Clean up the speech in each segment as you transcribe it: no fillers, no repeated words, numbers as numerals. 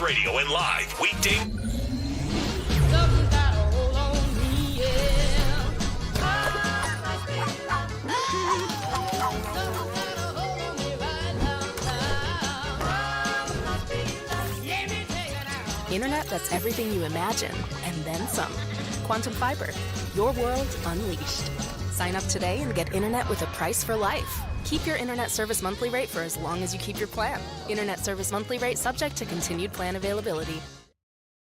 iHeartRadio and live weekday. Something's got a hold on me, yeah. Something's got a hold on me right now. Let me take it out. Internet that's everything you imagine, and then some. Quantum Fiber, your world unleashed. Sign up today and get internet with a price for life. Keep your internet service monthly rate for as long as you keep your plan. Internet service monthly rate subject to continued plan availability.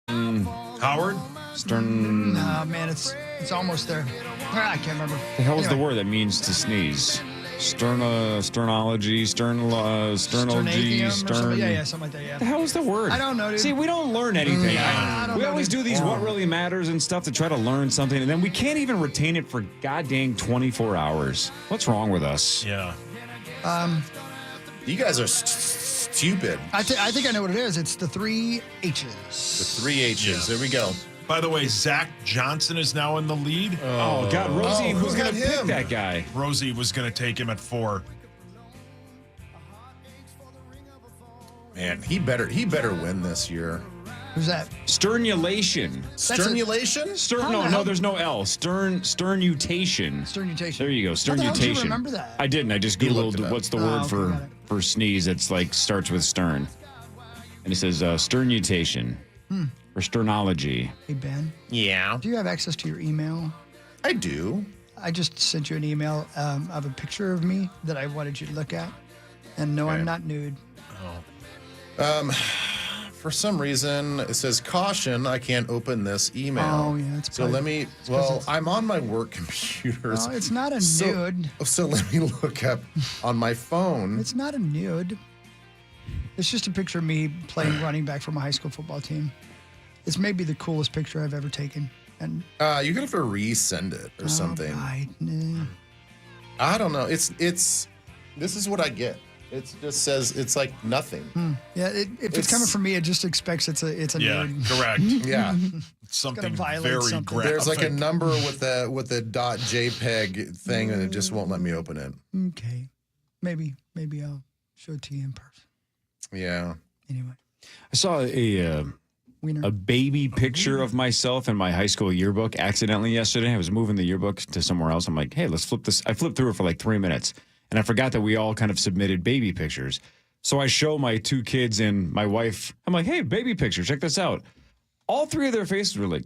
Howard? Stern. Man, it's almost there. I can't remember. The hell is the word that means to sneeze? Sternology, sternology, Yeah, something like that, yeah. The hell is the word? I don't know, dude. See, we don't learn anything. I don't we know, always dude. do these what really matters and stuff to try to learn something, and then we can't even retain it for goddamn 24 hours. What's wrong with us? Yeah. You guys are stupid. I think I know what it is. It's the 3 H's. The 3 H's. There we go. By the way, Zach Johnson is now in the lead. Oh God, Rosie, who's going to pick him? that guy? Rosie was going to take him at 4. Man, he better win this year. Who's that? Sternulation. Sternulation? No, there's no L. Sternutation. Sternutation. There you go. How the hell did you Sternutation. remember that? I didn't. I just He looked it Googled up. what's the Oh, word okay, got it. for sneeze. It's like starts with stern. And it says sternutation or sternology. Hey, Ben, Yeah. do you have access to your email? I do. I just sent you an email of a picture of me that I wanted you to look at. And no, I'm not nude. For some reason, it says, caution, I can't open this email. Oh, yeah, it's So probably- let me, I'm on my work computer. No, it's not a nude. So let me look up on my phone. It's not a nude. It's just a picture of me playing running back for my high school football team. It's maybe the coolest picture I've ever taken. And You're going to have to resend it or something. Nah. I don't know. It's this is what I get. It just says it's like nothing. Yeah, if it's coming from me, it just expects it's a Yeah, nude. correct. Yeah. Something violate very something. graphic. There's like a number with a .jpeg thing and it just won't let me open it. Okay. Maybe I'll show it to you in person. Yeah. Anyway. I saw Wiener. a baby picture of myself in my high school yearbook accidentally yesterday. I was moving the yearbook to somewhere else. I'm like, hey, let's flip this. I flipped through it for like 3 minutes. And I forgot that we all kind of submitted baby pictures. So I show my 2 kids and my wife. I'm like, hey, baby picture. Check this out. All 3 of their faces were like,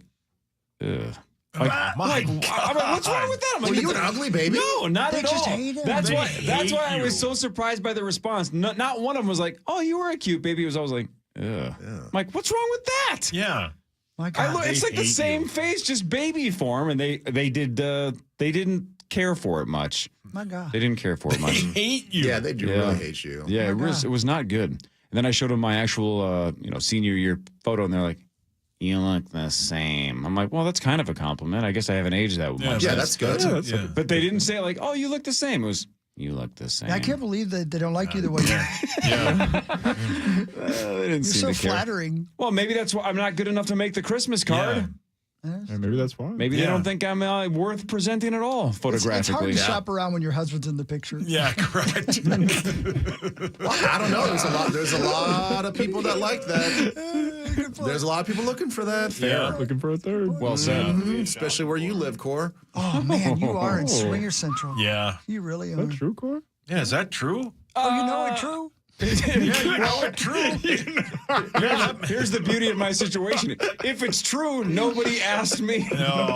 ugh. My I'm like, what's wrong with that? I'm like, Were you an ugly baby? No, not They at just all. hate him. That's They why. hate That's why I was you. so surprised by the response. Not one of them was like, "Oh, you were a cute baby." It was always like, "Ugh." I'm like, what's wrong with that? Yeah. My God. It's like the hate same you. face, just baby form, and they didn't care for it much. My God. They didn't care for it They much. hate you. Yeah, they do Yeah. really hate you. Yeah, my God. it was not good. And then I showed them my actual senior year photo, and they're like, "You look the same." I'm like, "Well, that's kind of a compliment. I guess I haven't aged that much." Yeah, that's good. Yeah. But they didn't say like, "Oh, you look the same." It was, "You look the same." I can't believe that they don't like you the way you are. Yeah. They didn't You're seem so to care. flattering. Well, maybe that's why I'm not good enough to make the Christmas card. Yeah. Yeah, maybe that's why. Maybe they Yeah. don't think I'm worth presenting at all It's hard photographically. to shop around when your husband's in the picture. Yeah, correct. Well, I don't know. There's a lot of people that like that. There's a lot of people looking for that. Yeah. Looking for a third. Well said. Especially where you live, Core. Oh, man, you are in Swinger Central. Yeah. You really Is are. that true, Corey? Yeah, is that true? Oh, you know it, true? Yeah, you know it true. Here's the beauty of my situation. If it's true, nobody asked me. No.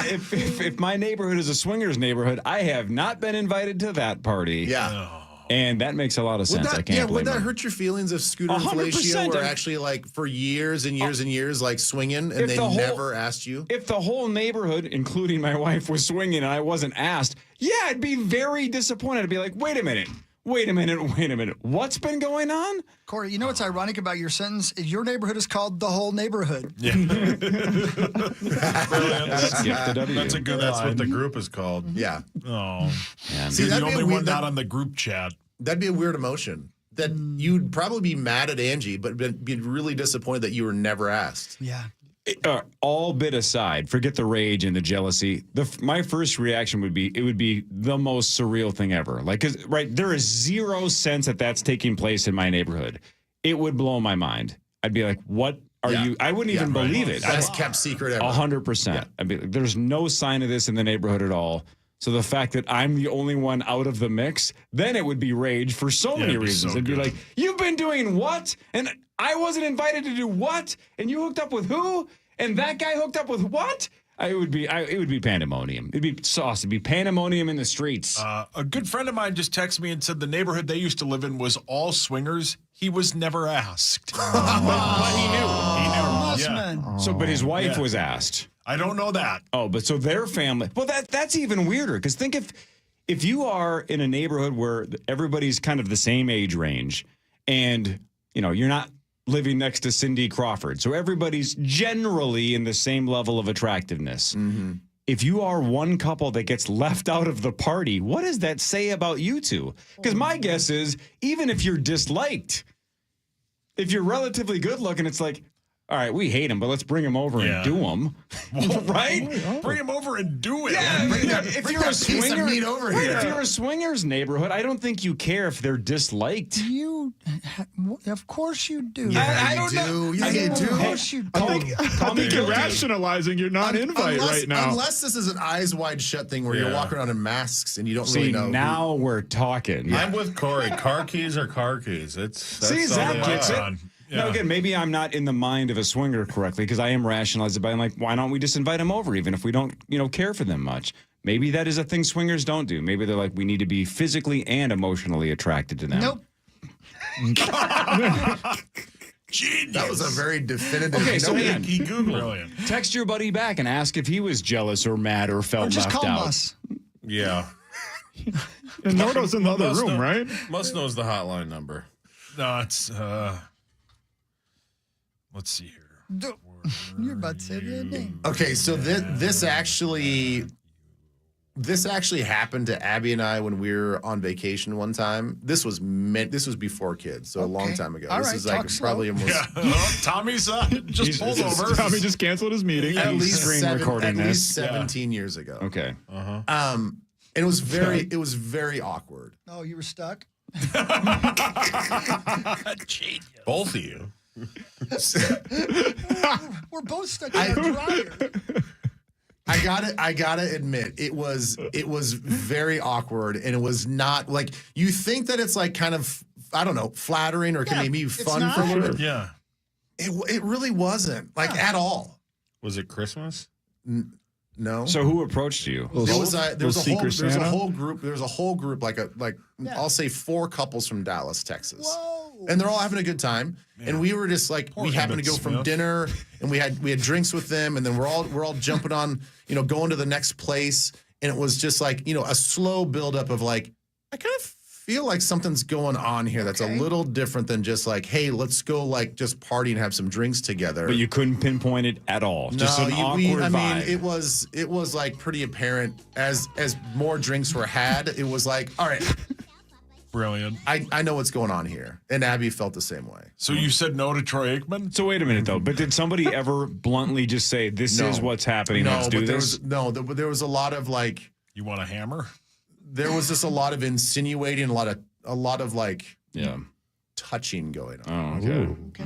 If my neighborhood is a swingers neighborhood, I have not been invited to that party. Yeah. And that makes a lot of sense. I can't blame would that them. hurt your feelings if Scooter and 100%. Fellatio were actually like for years and years and years like swinging and If they the whole- never asked you? If the whole neighborhood, including my wife, was swinging and I wasn't asked, yeah, I'd be very disappointed. I'd be like, wait a minute. What's been going on? Corey, you know what's ironic about your sentence? Is your neighborhood is called the whole neighborhood. Yeah. That's a good. That's what the group is called. Yeah. Oh, Man. See, you're the that'd be only a one weird- not on the group chat. That'd be a weird emotion. That you'd probably be mad at Angie, but be really disappointed that you were never asked. Yeah. All bit aside, forget the rage and the jealousy. My first reaction would be, it would be the most surreal thing ever. Like, 'cause, right, there is 0 sense that that's taking place in my neighborhood. it would blow my mind. I'd be like, what are you? I wouldn't even believe it. Best kept secret ever. 100%. I'd be like, there's no sign of this in the neighborhood at all. So the fact that I'm the only one out of the mix, then it would be rage for so many reasons. It'd be like, you've been doing what? And I wasn't invited to do what? And you hooked up with who? And that guy hooked up with what? It would be pandemonium. It'd be sauce. It'd be pandemonium in the streets. A good friend of mine just texted me and said the neighborhood they used to live in was all swingers. He was never asked. But he knew. Yeah. So, but his wife was asked. I don't know that. Oh, but so their family. Well, that's even weirder because think if you are in a neighborhood where everybody's kind of the same age range, and you're not living next to Cindy Crawford, so everybody's generally in the same level of attractiveness. Mm-hmm. If you are one couple that gets left out of the party, what does that say about you two? Because my guess is even if you're disliked, if you're relatively good looking, it's like, all right, we hate him, but let's bring him over and do him, right? Bring him over and do it. Yeah, if you're a swinger, over right, here. if you're a swingers neighborhood, I don't think you care if they're disliked. Of course you do. I don't know. Yeah, you do. Of course you do. I think you're rationalizing your non-invite right now. Unless this is an eyes wide shut thing where you're walking around in masks and you don't See, really know. now we're talking. I'm with Corey. Car keys are car keys. That's Zach gets it. Yeah. Now, again, maybe I'm not in the mind of a swinger correctly because I am rationalizing by I'm like, why don't we just invite them over even if we don't, care for them much? Maybe that is a thing swingers don't do. Maybe they're like, we need to be physically and emotionally attracted to them. Nope. Genius. That was a very definitive. Okay, so man, He Googled. Brilliant. text your buddy back and ask if he was jealous or mad or felt Or just left call out. us. Yeah. And Nordo's in the other room, right? Must knows the hotline number. No, it's let's see here. You're about to say the name. Okay, so this actually happened to Abby and I when we were on vacation one time. This was before kids, so a long time ago. All this right, is like talk slow. Yeah. probably almost Oh, Tommy's just pulled over. Tommy just canceled his meeting. at least screen recording at this. least 17 years ago. Okay. And it was very awkward. Oh, you were stuck? Both of you. We're both stuck in our dryer. I gotta admit, it was very awkward, and it was not like you think that it's like kind of, I don't know, flattering or can maybe fun for a little bit. Yeah. It really wasn't like at all. Was it Christmas? No. So who approached you? There was a Santa? whole group like I'll say 4 couples from Dallas, Texas. Whoa. And they're all having a good time. And we were just like, we happened to go from dinner and we had drinks with them, and then we're all jumping on, going to the next place. And it was just like, a slow buildup of like, I kind of feel like something's going on here that's a little different than just like, hey, let's go like just party and have some drinks together. But you couldn't pinpoint it at all. Just an awkward vibe. It was like pretty apparent as more drinks were had. It was like, all right, Brilliant. I know what's going on here. And Abby felt the same way. So you said no to Troy Aikman? So wait a minute though. But did somebody ever bluntly just say, "This is what's happening. Let's do this"? There was a lot of like. You want a hammer? There was just a lot of insinuating, a lot of like touching going on. Oh, okay.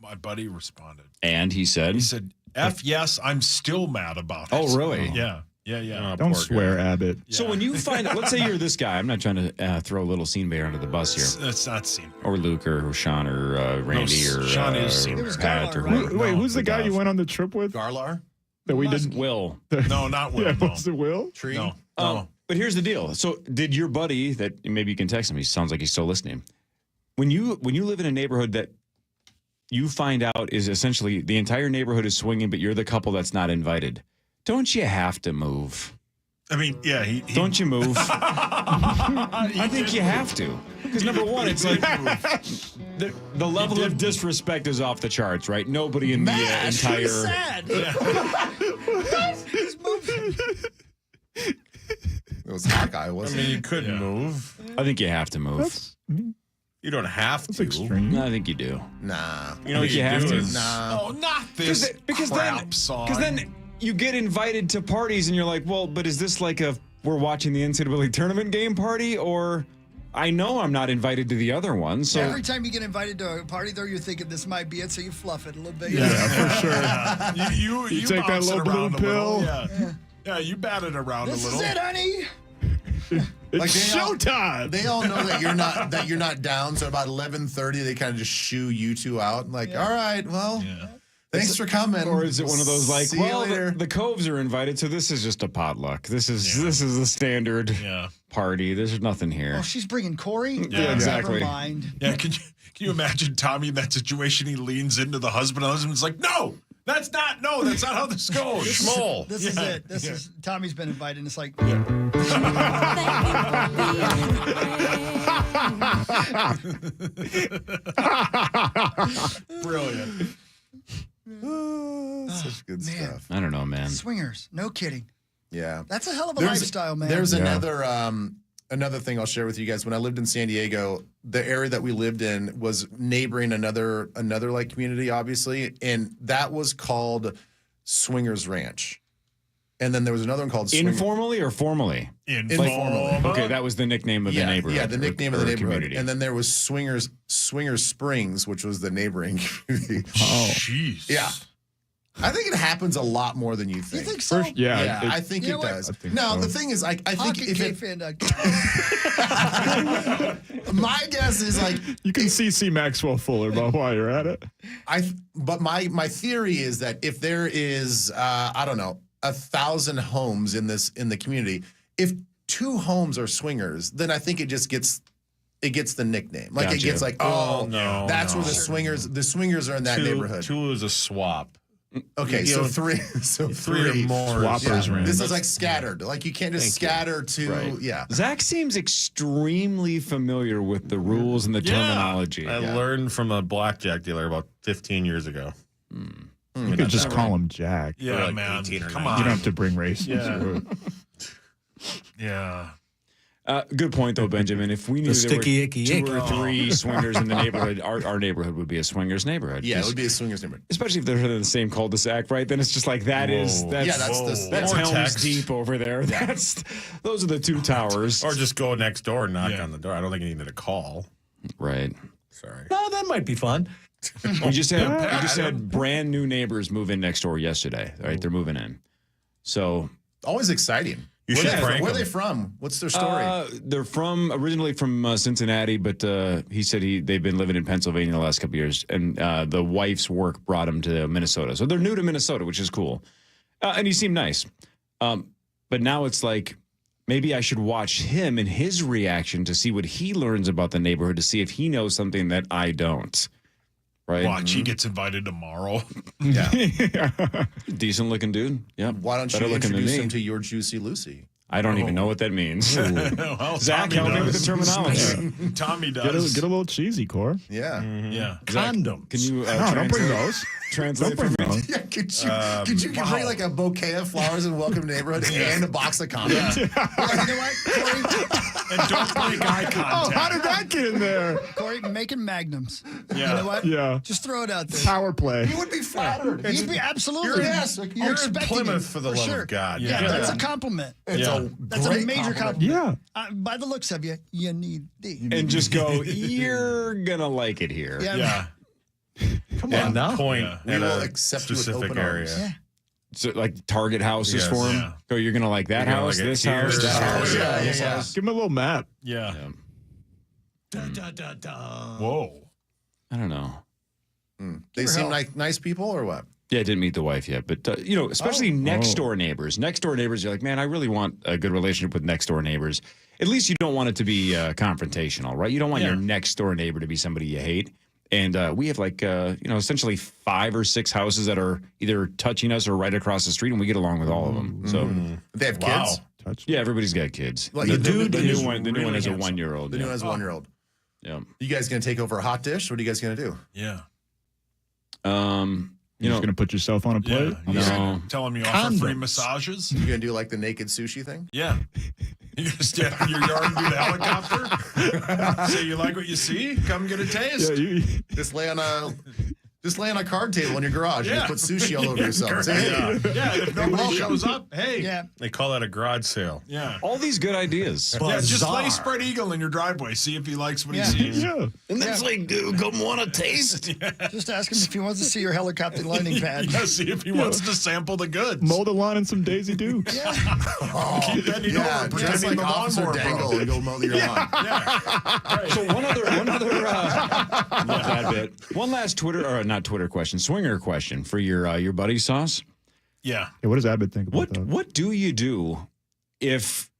My buddy responded. And he said, F yes, I'm still mad about it. "Oh, really? Yeah. Don't swear, Abbott. So when you find out, let's say you're this guy. I'm not trying to throw a little scene bear under the bus here, That's not seen. or Luke, or Sean, or Randy, or Sean is seen. It was Pat, or Garlar, right? whoever. Wait, who's the guy you went on the trip with Garlar? that we didn't? Will. No, not Will. Yeah, no. was it Will? Tree? No. But here's the deal. So did your buddy that maybe you can text him? He sounds like he's still listening. When you live in a neighborhood that you find out is essentially the entire neighborhood is swinging, but you're the couple that's not invited, don't you have to move? I mean, yeah, he Don't you move? I think you have to. Because number one, it's like the level of disrespect is off the charts, right? Nobody in the entire. Sad. He's moving. It was Hawkeye, wasn't I mean, you couldn't move. I think you have to move. That's You don't have to. extreme. I think you do. it? Nah. You know I think what you have do to. is- Nah. Oh, not this Because crap song. then you get invited to parties and you're like, well, but is this like we're watching the NCAA tournament game party, or I know I'm not invited to the other one. So Every time you get invited to a party, though, you're thinking this might be it, so you fluff it a little bit. Yeah, for sure. You take that bounce it little blue around a little. pill. Yeah, you bat it around This a little. is it, honey. It's showtime. They all know that you're not down. So about 11:30, they kind of just shoo you two out. Like, all right, well, thanks for coming. Or is it one of those like, See you well, later. the Coves are invited, so this is just a potluck. This is the standard party. There's nothing here. Oh, she's bringing Corey? Yeah, exactly. Never mind. Yeah, can you imagine Tommy in that situation? He leans into the husband. The husband's like, no, that's not how this goes. Schmoll. This is it. This is Tommy's been invited, and it's like, Brilliant. Such good man. stuff. I don't know, man. swingers. No kidding. Yeah. That's a hell of a lifestyle, man. There's another thing I'll share with you guys. When I lived in San Diego, the area that we lived in was neighboring another like community, obviously, and that was called Swingers Ranch. And then there was another one called Informally or formally? Informally. Okay, that was the nickname of the neighborhood. Yeah, the nickname of the neighborhood. community. And then there was Swingers Springs, which was the neighboring community. Jeez. Yeah. I think it happens a lot more than you You think. think so? Yeah, I think You it know what? does. I think Now, so. the thing is, I think if it, Hockeycafan.com. my guess is like, you can see Maxwell Fuller about why you're at it. but my theory is that if there is, I don't know, 1,000 homes in the community, if 2 homes are swingers, then I think it just gets the nickname. Like it Gotcha. gets like, Oh, oh, no, that's no. where the swingers are in that neighborhood. Two is a swap. Okay, You so know, 3, so Three or more. Swappers Yeah. ranch. This is like scattered. Like you can't just scatter to Right. yeah. Zach seems extremely familiar with the rules and the terminology. I learned from a blackjack dealer about 15 years ago. You could just call him Jack. Yeah, We're like man. 18 or Come 19. on. You don't have to bring race Yeah. into it. Yeah. Good point, though, Benjamin. If we knew The there sticky, were icky, 2 icky. or 3 swingers in the neighborhood, our neighborhood would be a swingers neighborhood. Yeah, it 'Cause- would be a swingers neighborhood. especially if they're in the same cul-de-sac, right? Then it's just like that's Yeah, that's Helms Vortex. Deep over there. Those are the 2 towers. Or just go next door and knock Yeah. on the door. I don't think you needed a call. Right. Sorry. No, that might be fun. We just had brand new neighbors move in next door yesterday. Right, they're moving in. So always exciting. You Where should they- prank Where are them. they from? What's their story? they're originally from Cincinnati, but he said they've been living in Pennsylvania the last couple of years, and the wife's work brought him to Minnesota. So they're new to Minnesota, which is cool. And he seemed nice. But now it's like maybe I should watch him and his reaction to see what he learns about the neighborhood, to see if he knows something that I don't. Right? Watch, he gets invited tomorrow. Yeah. Decent looking dude. Yeah. Why don't Better you looking than introduce me. him to your Juicy Lucy? I don't even know what that means. Well, Zach, Tommy help me with does. the terminology. Tommy Get a does. little cheesy, Core. Yeah. Yeah. Zach, Condoms. can you No, don't bring translate, those. translate Don't for bring me? those. Yeah, could you bring like a bouquet of flowers and welcome neighborhood and a box of condoms? You know what, Corey? And don't break eye contact. Oh, how did that get in there? Corey, making magnums. Yeah. You know what? Yeah. Just throw it out there. Power play. You would be flattered. You'd be absolutely. You're You're in expecting Plymouth it, for the love of God. Yeah, Yeah. that's a compliment. It's a That's a great major compliment. Yeah. By the looks of you, you need these. And just go, you're going to like it here. Yeah. Yeah. Come And on. now, Point We at will a accept you with specific open area. arms. Yeah. So, like Target houses Yes. for him. Yeah. Go, you're going to like that You're gonna house, like it this here, house, this that house. house. Yeah, this yeah, house. Give him a little map. Yeah. Yeah. da, da, da. Whoa. I don't know. They seem like nice people or what? Yeah, I didn't meet the wife yet, but especially next door neighbors. Next door neighbors, you're like, man, I really want a good relationship with next door neighbors. At least you don't want it to be confrontational, right? You don't want your next door neighbor to be somebody you hate. And we have essentially 5 or 6 houses that are either touching us or right across the street, and we get along with all of them. So They have Wow. kids? Touch. yeah, everybody's got kids. Like, the, you do? the He new is one, the new one really is a handsome. 1-year-old. The new one has a 1-year-old. Yeah. You guys going to take over a hot dish? What are you guys going to do? Yeah. You're just going to put yourself on a plate? Yeah. No. Tell him you offer free Condoms. massages. You going to do like the naked sushi thing? Yeah. You gonna stand in your yard and do the helicopter? Say you like what you see? Come get a taste. Yeah, Just lay on a Just lay on a card table in your garage and just put sushi all over yourself. Say, Yeah, if nobody shows up, hey. Yeah. They call that a garage sale. Yeah. All these good ideas. Yeah, just Bizarre. lay spread eagle in your driveway. See if he likes what he sees. Yeah. And that's like, dude, come want a taste? Just ask him if he wants to see your helicopter landing pad. Yeah, see if he wants to sample the goods. Mow the lawn in some Daisy Dukes. Keep bending over, just pretending like the Officer lawnmower Dangle broke. and go mow your lawn. So one other love that bit. One last not Twitter question, swinger question for your buddy Sauce. Yeah. Hey, what does Abbott think about that? What do you do if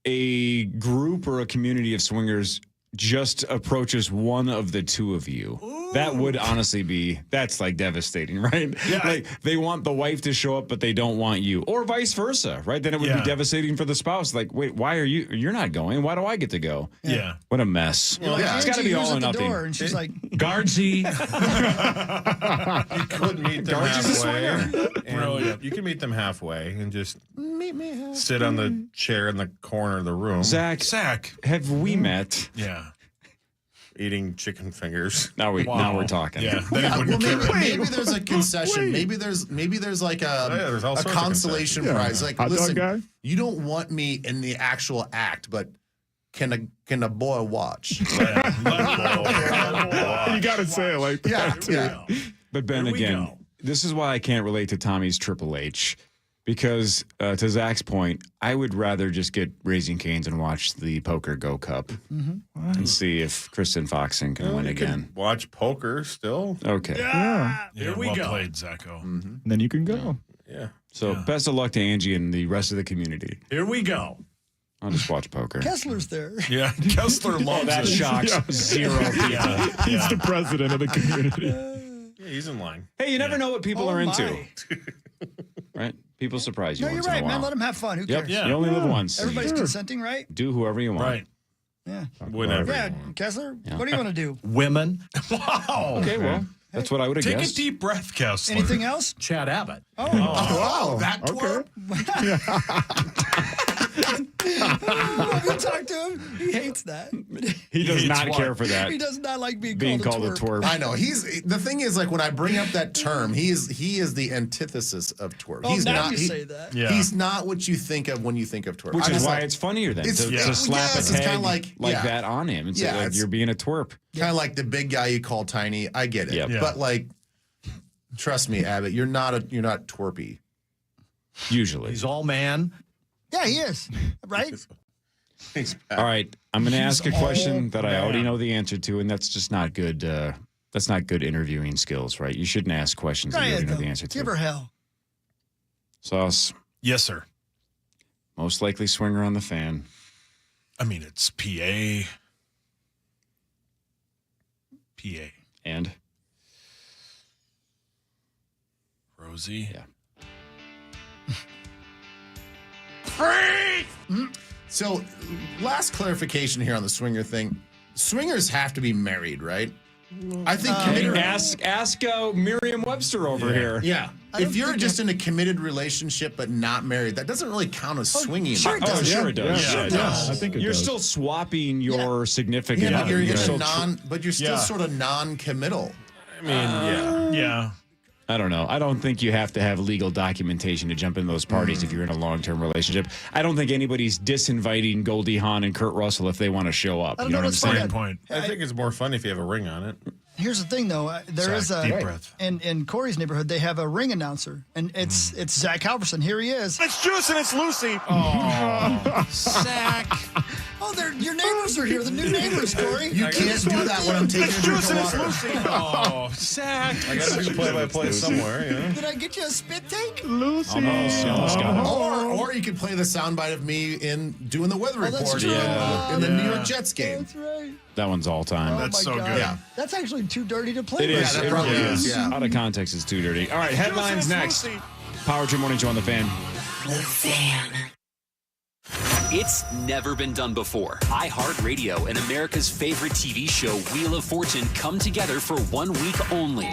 a group or a community of swingers just approaches one of the two of you? That would honestly that's like devastating, right? Yeah. Like they want the wife to show up, but they don't want you, or vice versa, right? Then it would be devastating for the spouse. Like, wait, why are you're not going? Why do I get to go? Yeah. What a mess. You're like, It's got to Angie, be who's all or at the nothing. door? And she's like, Guardsy. You could meet them Guards is a halfway. Brilliant. You can meet them halfway and just sit on the chair in the corner of the room Zach, have we met? Yeah. eating chicken fingers. Now we're talking. Yeah. Yeah, well, maybe there's a concession. Maybe there's like there's all a sorts of consolation concessions. prize. Yeah. Like, Hot dog listen, guy? you don't want me in the actual act, but can a boy watch? You got to say it like that. Yeah. But Ben, Here we again, go. this is why I can't relate to Tommy's Triple H. Because to Zach's point, I would rather just get Raising Cane's and watch the Poker Go Cup and see if Kristen Foxen can win You again. can watch poker still. Okay. Yeah. Here we well go. played, Zacho. And then you can go. Yeah. So best of luck to Angie and the rest of the community. Here we go. I'll just watch poker. Kessler's there. Yeah, Kessler loves That it. shocks zero people. He's the president of the community. Yeah, he's in line. Hey, you never know what people Oh, are into, my. right? People surprise you No, you're once in right, a while. man. Let him have fun. Who Yep, cares? Yeah. you only live once. Everybody's consenting, right? Do whoever you want. Right. Yeah. Whenever. Yeah, Kessler, what do you want to do? Women. Wow. Okay, well, that's what I would have Take guessed. a deep breath, Kessler. Anything else? Chad Abbott. Wow, that Okay. Have you talked to him? He hates that. He does hates not what? care for that. He does not like being Called a twerp. I know. The thing is, like, when I bring up that term, he is the antithesis of twerp. Oh, He's now not. you say that. Yeah. He's not what you think of when you think of twerp. Which I is just why like, it's funnier then It's- to yeah. slap Yes, a it's tag kinda like- yeah. that on him and say Yeah, like, it's- you're being a twerp. kind of like the big guy you call tiny. I get it, Yep. Yeah. but like, trust me, Abbott, you're not twerpy. Usually. He's all man. Yeah, he is. Right? All right, I'm going to ask a question all that I already man. know the answer to, and that's just not good. That's not good interviewing skills, right? You shouldn't ask questions that Try you it, already know though. the answer to. Give her hell. Sauce, Yes, sir. most likely swinger on the fan. I mean, it's PA. And Rosie. Yeah. So, last clarification here on the swinger thing. Swingers have to be married, right? I think committed. ask Merriam-Webster over here. Yeah. don't If you're think just in a committed relationship but not married, that doesn't really count as swinging. sure it Oh, does. sure it does. Yeah, Sure it yeah, does. I think it You're does. still swapping your significant Yeah, but other. you're, You're in a still but you're still Yeah. sort of non-committal. I mean, yeah. Yeah. I don't know. I don't think you have to have legal documentation to jump in those parties if you're in a long-term relationship. I don't think anybody's disinviting Goldie Hawn and Kurt Russell if they want to show up. I You don't know know what I'm what's saying? funny. Point. I think it's more fun if you have a ring on it. Here's the thing, though. There is Zach, a deep breath. in Corey's neighborhood. They have a ring announcer, and it's Zach Halverson. Here he is. It's Juice and it's Lucy. Zach. Oh, your neighbors are here. The new neighbors, Corey. You can't do that when I'm taking a drink Juice of and it's water. Lucy. Oh, Zach. I got to do play-by-play somewhere, you know? Did I get you a spit take? Lucy. Almost got it. Or you could play the soundbite of me in doing the weather Oh, that's report true. Yeah. in the New York Jets game. That's right. That one's all time. That's Oh, my so God. good. Yeah. That's actually too dirty to play. It with. is. that It probably really is, is. yeah. Out of context, it's too dirty. All right, headlines Juice and next. it's Lucy. Power Trip Morning Show on the Fan. It's never been done before. iHeartRadio and America's favorite TV show, Wheel of Fortune, come together for 1 week only.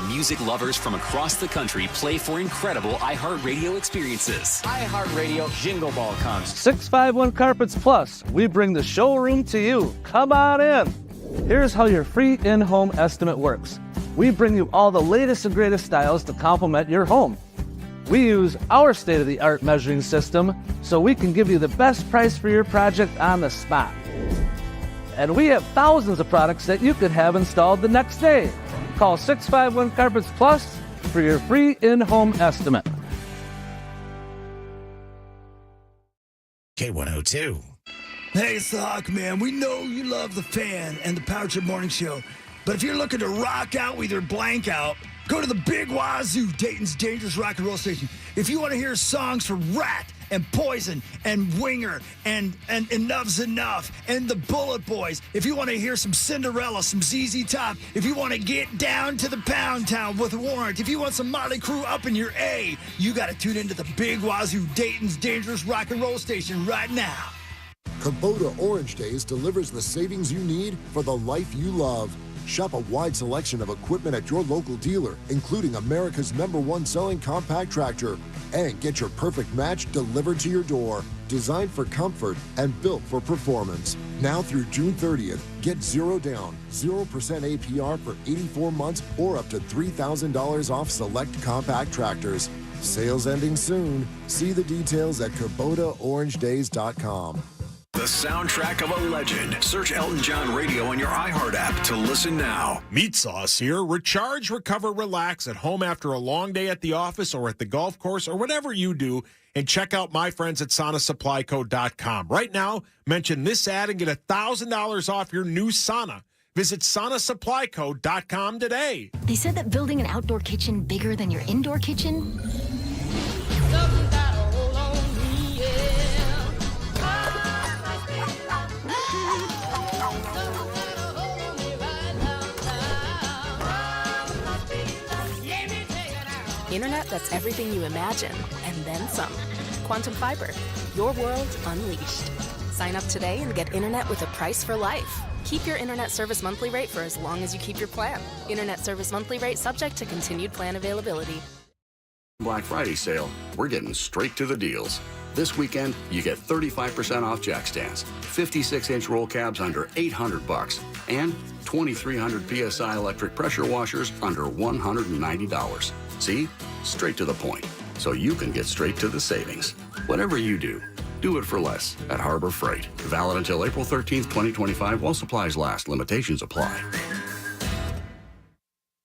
Music lovers from across the country play for incredible iHeartRadio experiences. iHeartRadio Jingle Ball Concert. 651 Carpets Plus. We bring the showroom to you. Come on in. Here's how your free in-home estimate works. We bring you all the latest and greatest styles to complement your home. We use our state-of-the-art measuring system so we can give you the best price for your project on the spot. And we have thousands of products that you could have installed the next day. Call 651 Carpets Plus for your free in-home estimate. K102. Hey, it's the Hawk, man. We know you love the Fan and the Power Trip Morning Show. But if you're looking to rock out with your blank out, go to the Big Wazoo, Dayton's dangerous rock and roll station. If you want to hear songs from Rat and Poison and Winger and Enough's Enough and the Bullet Boys, if you want to hear some Cinderella, some ZZ Top, if you want to get down to the Pound Town with Warrant, if you want some Motley Crue up in your A, you got to tune into the Big Wazoo, Dayton's dangerous rock and roll station right now. Kubota Orange Days delivers the savings you need for the life you love. Shop a wide selection of equipment at your local dealer, including America's #1 selling compact tractor. And get your perfect match delivered to your door. Designed for comfort and built for performance. Now through June 30th, get 0 down, 0% APR for 84 months or up to $3,000 off select compact tractors. Sales ending soon. See the details at KubotaOrangeDays.com. The soundtrack of a legend. Search Elton John Radio on your iHeart app to listen now. Meat Sauce here. Recharge, recover, relax at home after a long day at the office or at the golf course or whatever you do. And check out my friends at SaunaSupplyCo.com. Right now, mention this ad and get $1,000 off your new sauna. Visit SaunaSupplyCo.com today. They said that building an outdoor kitchen bigger than your indoor kitchen Internet that's everything you imagine, and then some. Quantum Fiber, your world unleashed. Sign up today and get internet with a price for life. Keep your internet service monthly rate for as long as you keep your plan. Internet service monthly rate subject to continued plan availability. Black Friday sale, we're getting straight to the deals. This weekend, you get 35% off jack stands, 56-inch roll cabs under $800, and 2,300 PSI electric pressure washers under $190. See? Straight to the point, so you can get straight to the savings. Whatever you do, do it for less at Harbor Freight. Valid until April 13th, 2025, while supplies last. Limitations apply.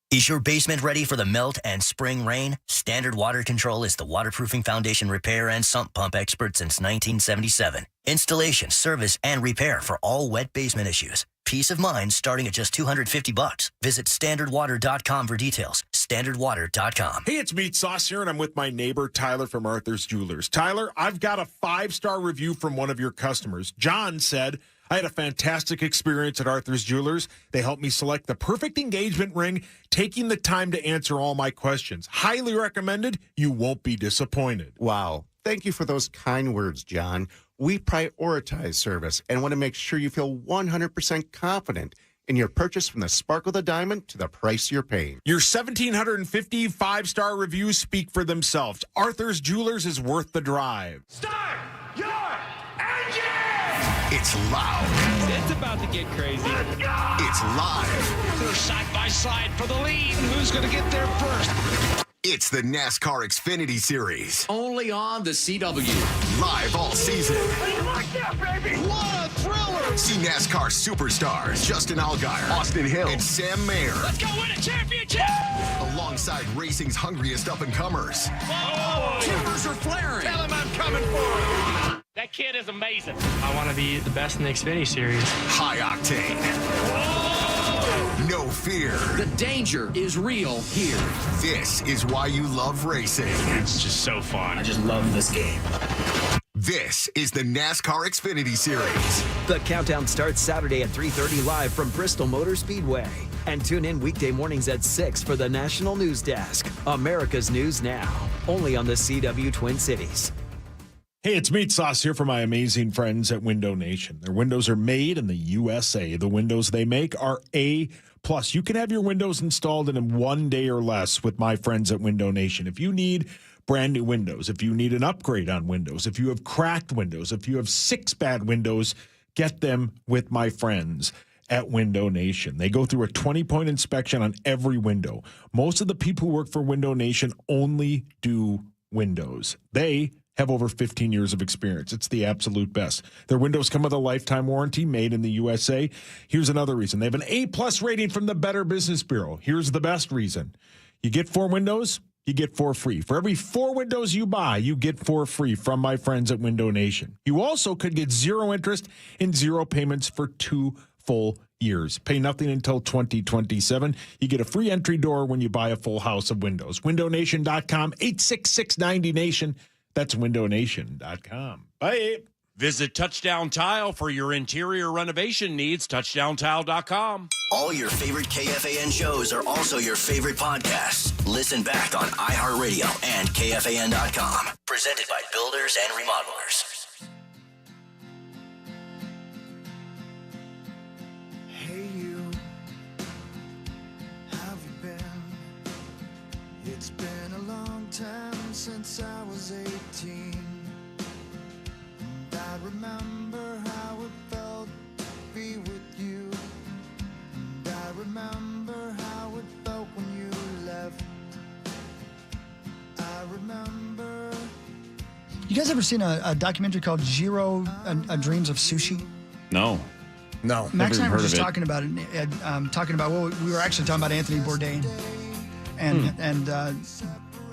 Is your basement ready for the melt and spring rain? Standard Water Control is the waterproofing foundation repair and sump pump expert since 1977. Installation, service, and repair for all wet basement issues. Peace of mind starting at just $250. Visit StandardWater.com for details. StandardWater.com. Hey, it's Meat Sauce here, and I'm with my neighbor, Tyler from Arthur's Jewelers. Tyler, I've got a 5-star review from one of your customers. John said, I had a fantastic experience at Arthur's Jewelers. They helped me select the perfect engagement ring, taking the time to answer all my questions. Highly recommended. You won't be disappointed. Wow. Thank you for those kind words, John. We prioritize service and want to make sure you feel 100% confident in your purchase from the sparkle of the diamond to the price you're paying. Your 1,750 5-star reviews speak for themselves. Arthur's Jewelers is worth the drive. Start your engine! It's loud. It's about to get crazy. Let's go! It's live. They're side by side for the lead. Who's going to get there first? It's the NASCAR Xfinity Series. Only on the CW. Live all season. Like that, baby! What a thriller! See NASCAR superstars Justin Allgaier, Austin Hill, and Sam Mayer. Let's go win a championship! Alongside racing's hungriest up-and-comers. Whoa! Timbers are flaring. Tell him I'm coming for him. That kid is amazing. I want to be the best in the Xfinity Series. High octane. Whoa! No fear. The danger is real here. This is why you love racing. It's just so fun. I just love this game. This is the NASCAR Xfinity Series. The countdown starts Saturday at 3:30 live from Bristol Motor Speedway. And tune in weekday mornings at 6 for the National News Desk. America's News Now. Only on the CW Twin Cities. Hey, it's Meat Sauce here for my amazing friends at Window Nation. Their windows are made in the USA. The windows they make are A+. You can have your windows installed in 1 day or less with my friends at Window Nation. If you need brand new windows, if you need an upgrade on windows, if you have cracked windows, if you have 6 bad windows, get them with my friends at Window Nation. They go through a 20-point inspection on every window. Most of the people who work for Window Nation only do windows. They have over 15 years of experience. It's the absolute best. Their windows come with a lifetime warranty, made in the USA. Here's another reason. They have an A+ rating from the Better Business Bureau. Here's the best reason. You get 4 windows, you get 4 free. For every 4 windows you buy, you get 4 free from my friends at Window Nation. You also could get 0 interest and 0 payments for 2 full years. Pay nothing until 2027. You get a free entry door when you buy a full house of windows. WindowNation.com, 866-90Nation. That's WindowNation.com. Bye. Visit Touchdown Tile for your interior renovation needs. TouchdownTile.com. All your favorite KFAN shows are also your favorite podcasts. Listen back on iHeartRadio and KFAN.com. Presented by Builders and Remodelers. Hey you, have you been? It's been a long time since I was 18. And I remember how it felt to be with you. And I remember how it felt when you left. I remember. You guys ever seen a documentary called Jiro Dreams of Sushi? No. Max and I were just talking talking about it. Well, we were actually talking about Anthony Bourdain and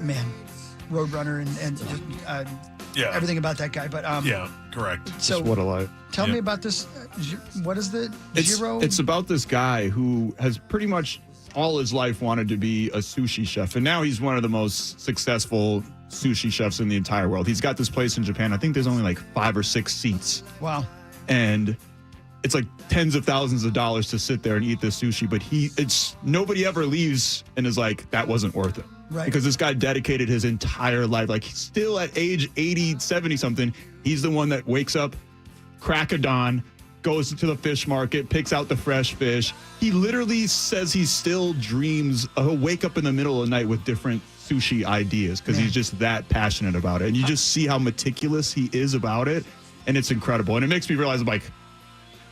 man, Roadrunner and just everything about that guy. But yeah, correct. So what a life. Tell me about this. What is the Jiro? It's about this guy who has pretty much all his life wanted to be a sushi chef, and now he's one of the most successful sushi chefs in the entire world. He's got this place in Japan. I think there's only like 5 or 6 seats. Wow. And it's like tens of thousands of dollars to sit there and eat this sushi, but nobody ever leaves and is like, that wasn't worth it. Right. Because this guy dedicated his entire life. Like, still at age 80, 70 something, he's the one that wakes up, crack of dawn, goes to the fish market, picks out the fresh fish. He literally says he still dreams. He'll wake up in the middle of the night with different sushi ideas because he's just that passionate about it. And you just see how meticulous he is about it. And it's incredible. And it makes me realize, I'm like,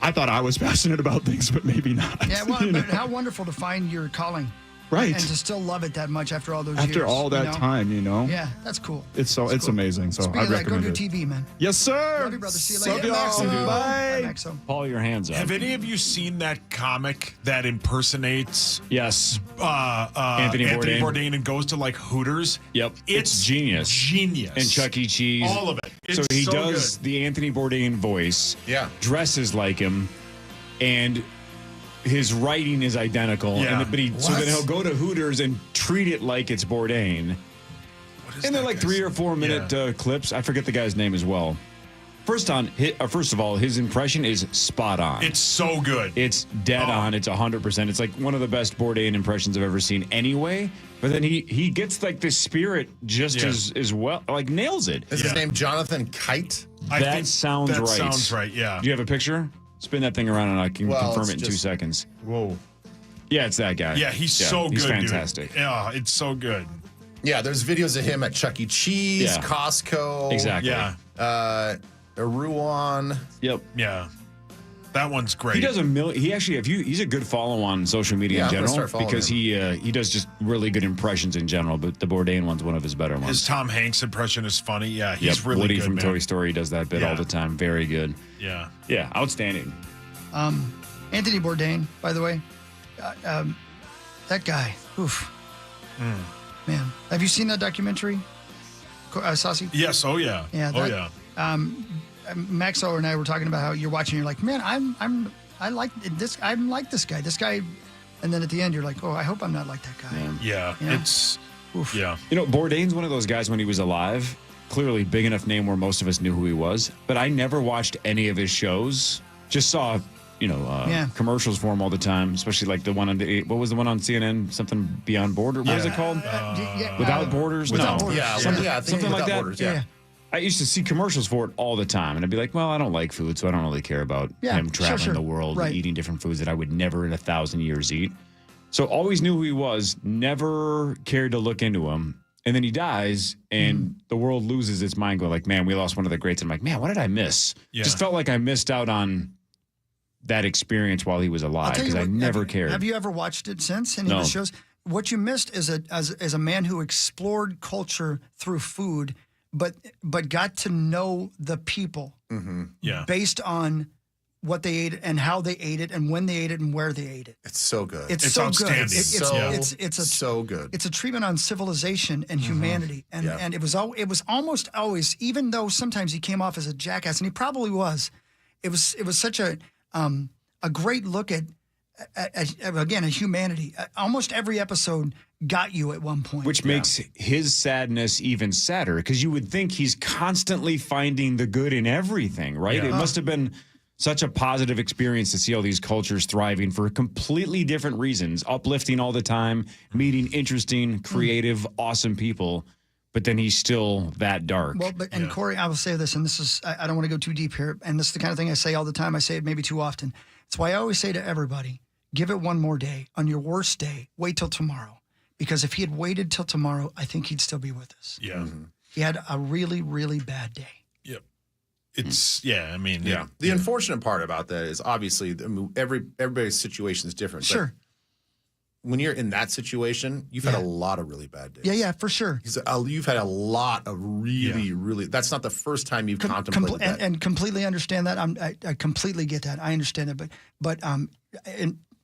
I thought I was passionate about things, but maybe not. Yeah, well, but how wonderful to find your calling. Right. And to still love it that much after all those years. After all that time, Yeah, that's cool. It's cool. amazing. So Speaking I of that, go recommend do it. TV, man. Yes, sir. Love you, brother. See you later. Love y'all. Bye. Maxo. Paul, your hands up. Have any of you seen that comic that impersonates Anthony Bourdain and goes to like Hooters? Yep. It's genius. Genius. And Chuck E. Cheese. All of it. It's so he so does good. the Anthony Bourdain voice. Yeah. Dresses like him. And his writing is identical. Yeah. So then he'll go to Hooters and treat it like it's Bourdain. And they're like 3 or 4 minute clips. I forget the guy's name as well. First of all, his impression is spot on. It's so good. It's dead on. It's 100%. It's like one of the best Bourdain impressions I've ever seen anyway. But then he gets like this spirit just as well, like nails it. Is his name Jonathan Kite? That sounds right. That sounds right, yeah. Do you have a picture? Spin that thing around and I can confirm it in 2 seconds. Whoa. Yeah, it's that guy. Yeah, he's so good, He's fantastic. dude. Yeah, it's so good. Yeah, there's videos of him at Chuck E. Cheese, Yeah. Costco. Exactly. Yeah. Iruan. Yep. Yeah. That one's great. He does he's a good follow on social media Yeah, in I'm gonna general start following because he does just really good impressions in general, but the Bourdain one's one of his better ones. His Tom Hanks impression is funny. Yeah, he's really Woody good, from man. Toy Story does that bit all the time. Very good. Yeah. Yeah, outstanding. Anthony Bourdain, by the way, that guy. Oof. Man, have you seen that documentary, Saucy? Yes. Oh yeah. Yeah. Maxo and I were talking about how you're watching. You're like, man, I like this. I'm like this guy. This guy, and then at the end, you're like, oh, I hope I'm not like that guy. Yeah. You know? It's. Oof. Yeah. You know, Bourdain's one of those guys when he was alive, clearly big enough name where most of us knew who he was, but I never watched any of his shows. Just saw, commercials for him all the time, especially like the one on what was the one on CNN? Something Beyond Borders? What was it called? Without Borders? Without No. Borders. Yeah, something like that. Borders, yeah. I used to see commercials for it all the time, and I'd be like, well, I don't like food, so I don't really care about him traveling the world and eating different foods that I would never in 1,000 years eat. So always knew who he was, never cared to look into him. And then he dies, and the world loses its mind going like, man, we lost one of the greats. And I'm like, man, what did I miss? Yeah. Just felt like I missed out on that experience while he was alive because I never cared. Have you ever watched it since any of the shows? What you missed is as a man who explored culture through food, but got to know the people based on what they ate and how they ate it and when they ate it and where they ate it. It's so good. It's so outstanding. good. It's so good. It's a treatment on civilization and humanity, and it was almost always, even though sometimes he came off as a jackass, and he probably was. It was such a great look at again, a humanity. Almost every episode got you at one point. Which makes his sadness even sadder because you would think he's constantly finding the good in everything, right? Yeah. It must have been such a positive experience to see all these cultures thriving for completely different reasons, uplifting all the time, meeting interesting, creative, awesome people. But then he's still that dark. Well, and Corey, I will say this, and this is, I don't want to go too deep here, and this is the kind of thing I say all the time. I say it maybe too often. It's why I always say to everybody, give it one more day. On your worst day, wait till tomorrow. Because if he had waited till tomorrow, I think he'd still be with us. Yeah. He had a really, really bad day. Yep. It's, I mean. Yeah. The unfortunate part about that is obviously everybody's situation is different. Sure. But when you're in that situation, you've had a lot of really bad days. Yeah, for sure. You've had a lot, of really, that's not the first time you've contemplated that. And completely understand that. I completely get that. I understand it. But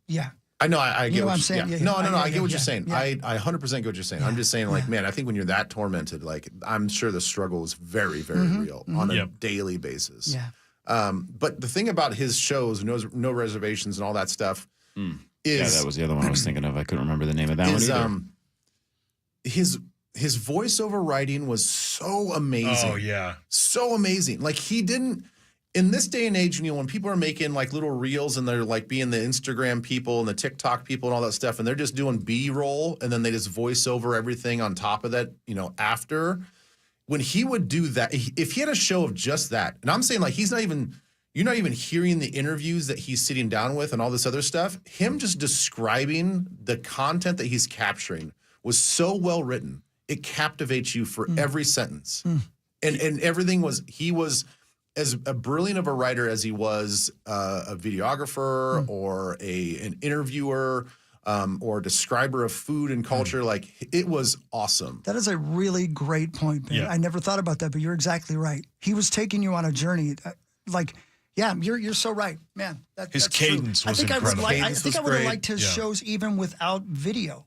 yeah. I know. I get what I'm saying. No, I get what you're saying. I 100% get what you're saying. I'm just saying, like, man, I think when you're that tormented, like, I'm sure the struggle is very, very real on a daily basis. Yeah. But the thing about his shows, No Reservations and all that stuff, is that was the other one I was thinking of. I couldn't remember the name of that one either. His voiceover writing was so amazing. Oh, yeah. So amazing. Like, he didn't. In this day and age, when people are making like little reels and they're like being the Instagram people and the TikTok people and all that stuff, and they're just doing B-roll and then they just voice over everything on top of that, after. When he would do that, if he had a show of just that, and I'm saying like you're not even hearing the interviews that he's sitting down with and all this other stuff, him just describing the content that he's capturing was so well written. It captivates you for every sentence. And everything he was as brilliant of a writer as he was a videographer or an interviewer or a describer of food and culture. Like, it was awesome. That is a really great point, Ben. Yeah. I never thought about that, but you're exactly right. He was taking you on a journey. You're so right, man. His cadence was incredible. I think I would have liked his shows even without video.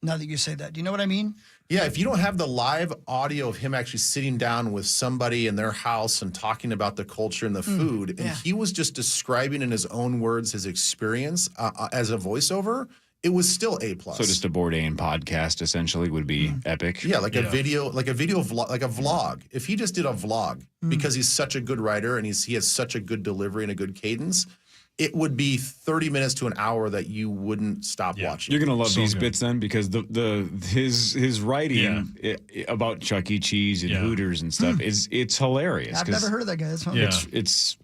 Now that you say that, do you know what I mean? Yeah, if you don't have the live audio of him actually sitting down with somebody in their house and talking about the culture and the food, and he was just describing in his own words his experience as a voiceover, it was still A+. So just a Bourdain podcast essentially would be epic. Yeah, like a video vlog, like a vlog. If he just did a vlog because he's such a good writer and he has such a good delivery and a good cadence, it would be 30 minutes to an hour that you wouldn't stop watching. You're gonna love these bits then because his writing about Chuck E. Cheese and Hooters and stuff it's hilarious. I've never heard of that guy. That's funny. It's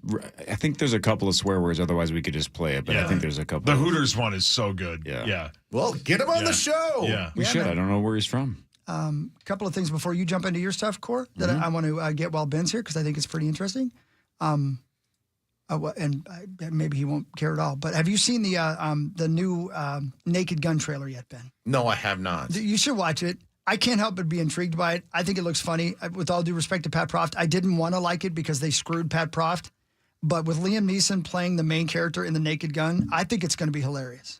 I think there's a couple of swear words. Otherwise, we could just play it. But I think there's a couple. The Hooters one is so good. Yeah. Well, get him on the show. Yeah. We should. Man. I don't know where he's from. A couple of things before you jump into your stuff, Cor, that I want to get while Ben's here because I think it's pretty interesting. Maybe he won't care at all. But have you seen the new Naked Gun trailer yet, Ben? No, I have not. You should watch it. I can't help but be intrigued by it. I think it looks funny. With all due respect to Pat Proft, I didn't want to like it because they screwed Pat Proft. But with Liam Neeson playing the main character in the Naked Gun, I think it's going to be hilarious.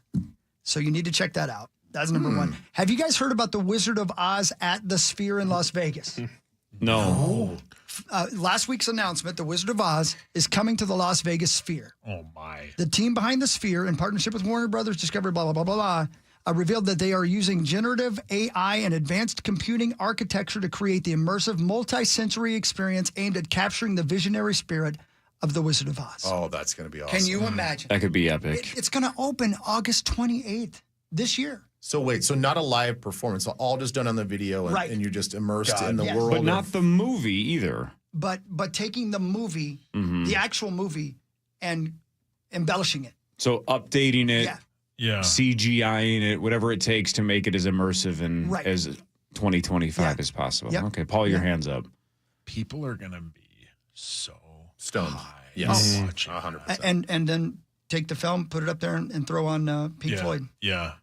So you need to check that out. That's number one. Have you guys heard about the Wizard of Oz at the Sphere in Las Vegas? No. Last week's announcement, the Wizard of Oz is coming to the Las Vegas Sphere. Oh, my. The team behind the Sphere, in partnership with Warner Brothers Discovery, blah, blah, blah, blah, blah, revealed that they are using generative AI and advanced computing architecture to create the immersive multi-sensory experience aimed at capturing the visionary spirit of the Wizard of Oz. Oh, that's going to be awesome. Can you imagine? That could be epic. It's going to open August 28th this year. So wait, so not a live performance, all just done on the video, and you're just immersed in the world. But not the movie either. But taking the movie, the actual movie, and embellishing it. So updating it, yeah, CGIing it, whatever it takes to make it as immersive and as 2025 as possible. Yep. Okay, Paul, your hands up. People are going to be so stoned. High. Yes, 100%. And then take the film, put it up there, and throw on Pink Floyd. Yeah.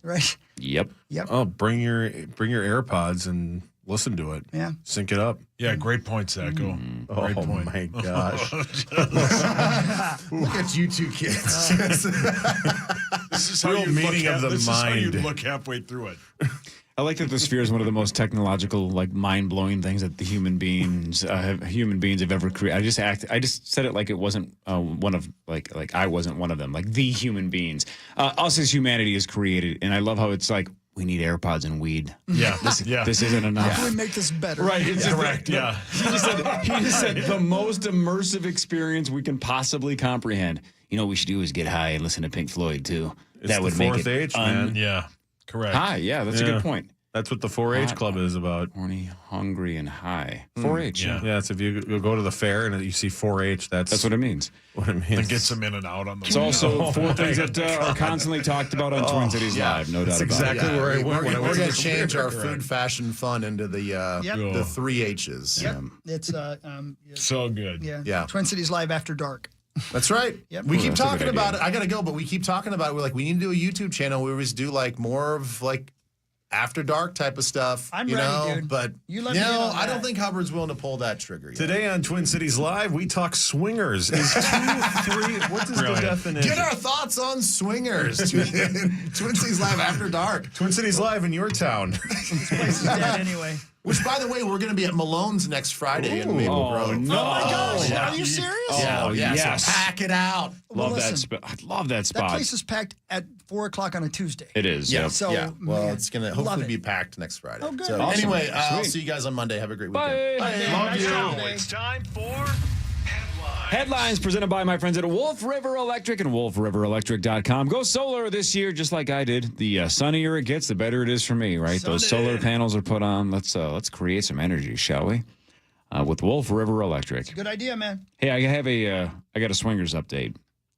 Right? Yep. Oh, bring your AirPods and listen to it. Yeah. Sync it up. Yeah, great point, Zach. Great point. My gosh. Look at you two kids. This is how Real you meeting of the This is how you mind. look halfway through it. I like that the sphere is one of the most technological, like mind-blowing things that the human beings have ever created. I just said it like it wasn't one of like I wasn't one of them. Like the human beings, us as humanity is created, and I love how it's like we need AirPods and weed. Yeah, This isn't enough. How can we make this better? Right, it's correct. Yeah, he just said the most immersive experience we can possibly comprehend. You know what we should do is get high and listen to Pink Floyd too. It's that would the make fourth it age, man. yeah, correct. high. Yeah, that's a good point. That's what the 4-H club is about. Horny, hungry, and high. 4-H. Yeah, it's if you go to the fair and you see 4-H, that's what it means. What it means. That gets them in and out on the. It's also four things that are constantly talked about on Twin Cities Live. No doubt about exactly it. where I went. We're going to change our food, fashion, fun into the 3 H's. Yep. It's so good. Yeah. Twin Cities Live After Dark. That's right. Yep. We keep that's a good talking about idea. it. I got to go, but we keep talking about it. We're like, we need to do a YouTube channel where we just do like more of like after dark type of stuff. I'm you ready, know? dude. But You let me in on I that. don't think Hubbard's willing to pull that trigger yet. Today on Twin Cities Live, we talk swingers. Is 2, 3, what is the Brilliant. definition? Get our thoughts on swingers. Twin Cities Live After Dark. Twin Cities Live in your town. This place is dead anyway. Which, by the way, we're going to be at Malone's next Friday in Maple Oh, Grove. no. Oh my gosh, yeah. are you serious? Oh, yeah. yes. So pack it out. Well, Love that listen, spot. I love that That spot. place is packed at 4:00 on a Tuesday. It is. Yeah. Yep. So, yeah. Well, man, it's going to love hopefully it. be packed next Friday. Oh, good. So, Awesome. anyway, I'll Sweet. see you guys on Monday. Have a great Bye. weekend. Love you. Nice It's time for Headlines presented by my friends at Wolf River Electric and wolfriverelectric.com. Go solar this year just like I did. The sunnier it gets, the better it is for me, right? Those solar panels are put on. Let's create some energy, shall we? With Wolf River Electric. Good idea, man. Hey, I got a swingers update.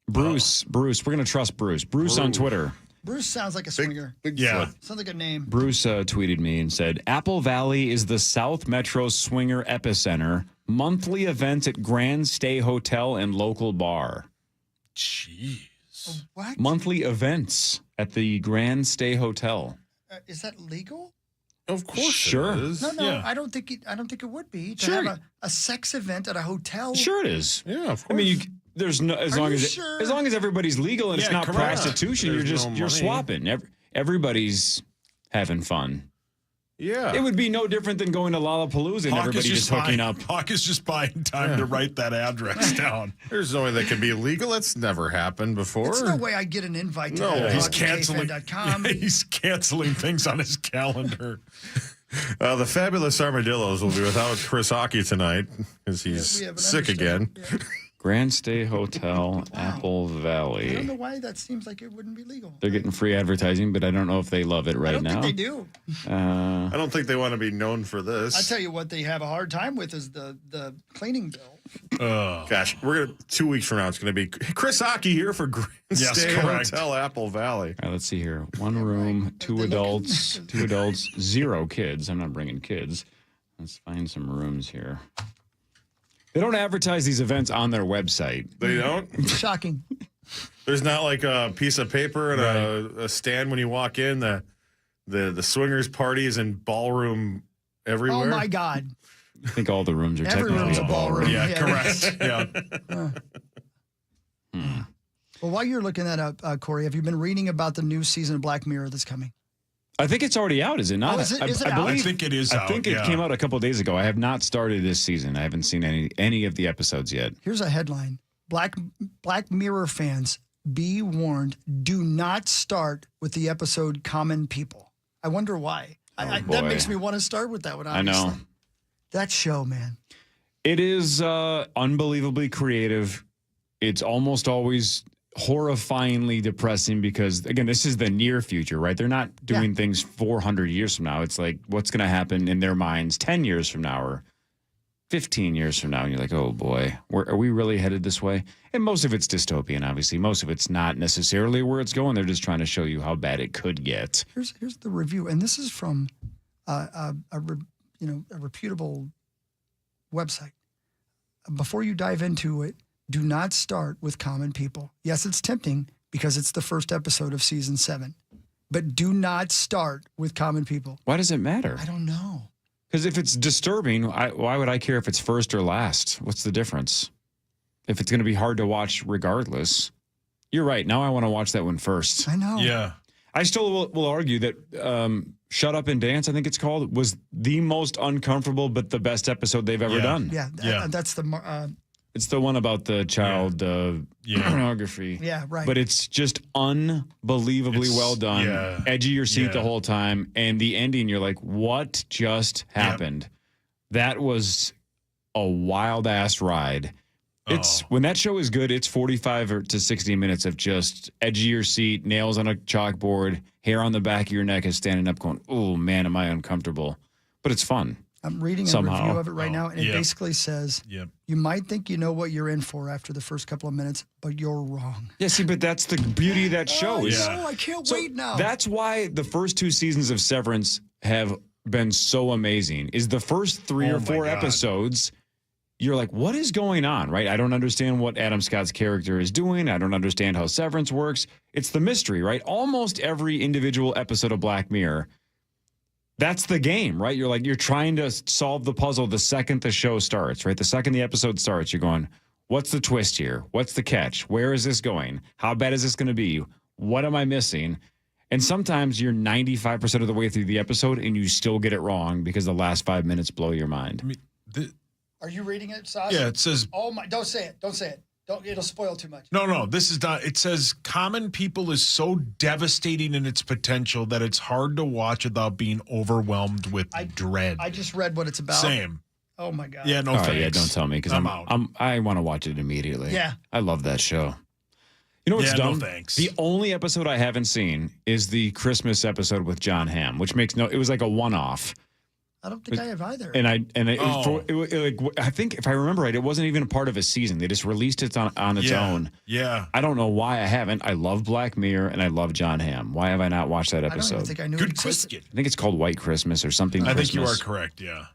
Bruce, we're going to trust Bruce. Bruce on Twitter. Bruce sounds like a swinger. Yeah. Sounds like a name. Bruce tweeted me and said, Apple Valley is the South Metro swinger epicenter. Monthly events at Grand Stay Hotel and local bar. Jeez. What? Monthly events at the Grand Stay Hotel. Is that legal? Of course Sure. it is. No, Yeah. I don't think it would be to Sure. have a sex event at a hotel. Sure it is. Yeah, of course. I mean, there's no as Are long you as sure? as long as everybody's legal and it's Yeah, not correct. prostitution, There's you're no you're money. swapping. Everybody's having fun. yeah. It would be no different than going to Lollapalooza and everybody just hooking up. Hawk is just buying time to write that address down. There's no way that can be legal. That's never happened before. There's no way I get an invite to No, that. He's KFAN.com. canceling. He's canceling things on his calendar. The Fabulous Armadillos will be without Chris Hockey tonight because he's we have an sick understudy. again. Yeah. Grand Stay Hotel, Apple I don't Valley. know why that seems like it wouldn't be legal. They're getting free advertising, but I don't know if they love it right I don't now. think they do. I don't think they want to be known for this. I tell you what they have a hard time with is the cleaning bill. Gosh, we're gonna 2 weeks from now. It's gonna be Chris Hockey here for Grand Yes, Stay correct. Hotel Apple Valley. All right, let's see here. One room, two adults, 0 kids. I'm not bringing kids. Let's find some rooms here. They don't advertise these events on their website. They don't. Shocking. There's not like a piece of paper and a stand when you walk in. The swingers party is in ballroom everywhere. Oh my God. I think all the rooms are Every technically room's a ballroom. Yeah, Yeah. correct. Yeah. Well, while you're looking that up, Corey, have you been reading about the new season of Black Mirror that's coming? I think it's already out, is it not? Oh, is it out? believe, I think it is I out, think it yeah. came out a couple of days ago. I have not started this season. I haven't seen any of the episodes yet. Here's a headline. Black Mirror fans, be warned, do not start with the episode Common People. I wonder why. That boy. makes me want to start with that one, I obviously. know. That show, man. It is unbelievably creative. It's almost always horrifyingly depressing because, again, this is the near future, right? They're not doing things 400 years from now. It's like what's going to happen in their minds 10 years from now or 15 years from now. And you're like, oh, boy, are we really headed this way? And most of it's dystopian, obviously. Most of it's not necessarily where it's going. They're just trying to show you how bad it could get. Here's the review, and this is from a reputable website. Before you dive into it, do not start with common people. Yes, it's tempting because it's the first episode of season 7. But do not start with common people. Why does it matter? I don't know. Because if it's disturbing, why would I care if it's first or last? What's the difference? If it's going to be hard to watch regardless. You're right. Now I want to watch that one first. I know. Yeah. I still will argue that Shut Up and Dance, I think it's called, was the most uncomfortable but the best episode they've ever done. Yeah, that's the... It's the one about the child pornography. Yeah, right. But it's just unbelievably well done. Yeah. Edge of your seat Yeah. the whole time. And the ending, you're like, what just happened? That was a wild-ass ride. It's when that show is good, it's 45 to 60 minutes of just edge of your seat, nails on a chalkboard, hair on the back of your neck is standing up going, oh, man, am I uncomfortable. But it's fun. I'm reading a somehow. review of it right now, and it basically says, you might think you know what you're in for after the first couple of minutes, but you're wrong. Yeah, see, but that's the beauty of that show. I can't wait now. That's why the first 2 seasons of Severance have been so amazing, is the first 3 or 4 episodes, you're like, what is going on, right? I don't understand what Adam Scott's character is doing. I don't understand how Severance works. It's the mystery, right? Almost every individual episode of Black Mirror, that's the game, right? You're trying to solve the puzzle the second the show starts, right? The second the episode starts, you're going, what's the twist here? What's the catch? Where is this going? How bad is this going to be? What am I missing? And sometimes you're 95% of the way through the episode and you still get it wrong because the last 5 minutes blow your mind. I mean, Are you reading it, Sauce? Yeah, it says... Oh, my, don't say it. Don't say it. It'll spoil too much. No, this is not. It says common people is so devastating in its potential that it's hard to watch without being overwhelmed with dread. I just read what it's about. Same. Oh, my God. Yeah, no thanks. Yeah, don't tell me because I'm out. I want to watch it immediately. Yeah. I love that show. You know what's dumb? No thanks. The only episode I haven't seen is the Christmas episode with John Hamm, which makes it was like a one-off. I don't think I have either. And I think if I remember right, it wasn't even a part of a season. They just released it on its own. Yeah. I don't know why I haven't. I love Black Mirror and I love John Hamm. Why have I not watched that episode? I don't even think I knew Good it existed. question. I think it's called White Christmas or something. I think you are Christmas. correct. Yeah.